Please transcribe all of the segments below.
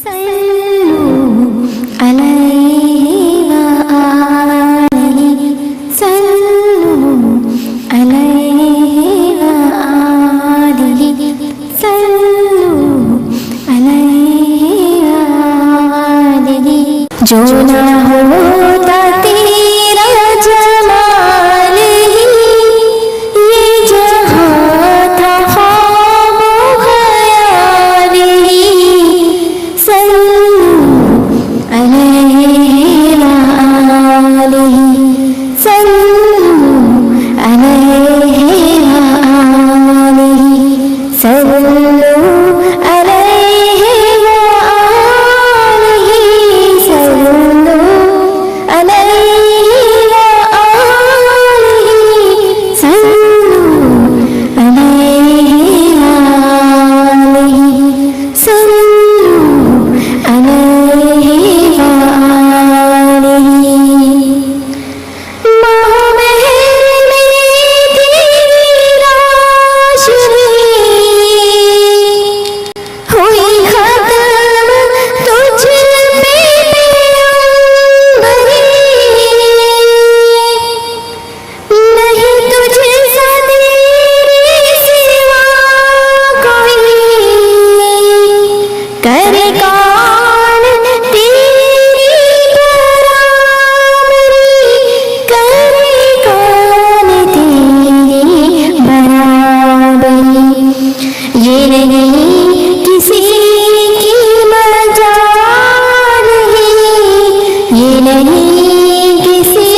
सल्लू अलैहि व आलिहि सल्लू अलैहि व आलिहि सल्लू अलैहि व आलिहि। जो ना होता तेरा जमाल ही ये जहां था ख्वाब ख्याल ही। सल्लू अलैहि व आलिहि सल्लू अलैहि व आलिहि सल्लू अलैहि व आलिहि सल्लू अलैहि व आलिहि सल्लू अलैहि व आलिहि सल्लू अलैहि व आलिहि। महमहर में तेरी रोशनी हुई खत्म तुझ पे पैगंबरी। नहीं तुझे सा तेरे सिवा कोई करे कौन तेरी बराबरी। करे कौन तेरी बराबरी। ये नहीं किसी की मजाल ही ये नहीं किसी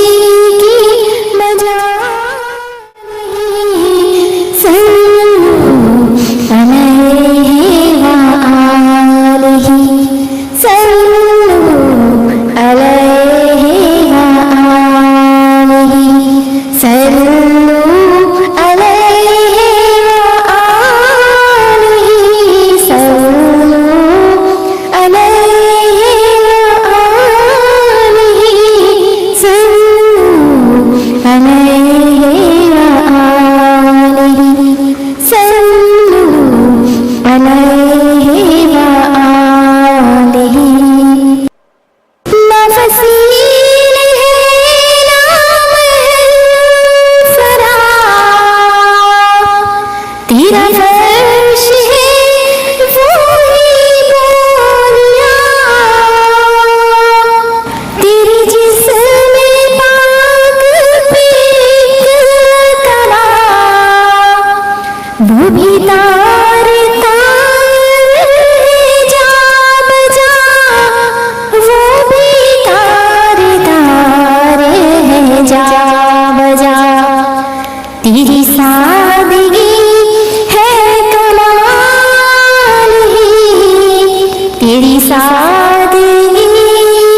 की मजाल ही। सल्लू अलैहि व आलिहि सल्लू अलैहि व आलिहि सल्लू अलैहि व आलिहि सल्लू अलैहि व आलिहि सल्लू अलैहि व आलिहि सल्लू अलैहि व आलिहि। नफसील है नाम सरा तेरा फर्श है वही बोलिया। तेरे जिस्म पाक पे एक कला वो भी तार तार जा बजा वो भी तार तार है जा बजा। तेरी सादगी है कमाल ही तेरी सादगी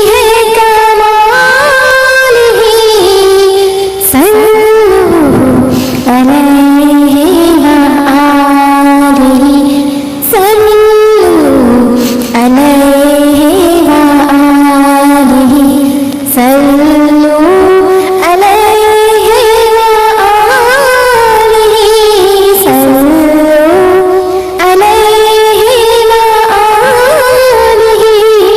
है कमाल ही। सल्लू अलैहि व आलिहि सल्लू अलैहि व आलिहि सल्लू अलैहि व आलिहि सल्लू अलैहि व आलिहि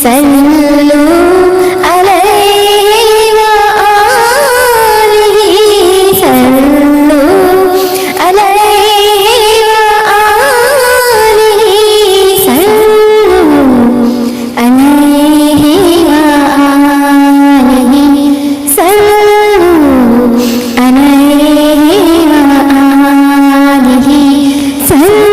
सल्लू अलैहि व आलिहि सल्लू अलैहि व आलिहि सल्लू अलैहि व आलिहि सल्लू अलैहि व आलिहि सल्लू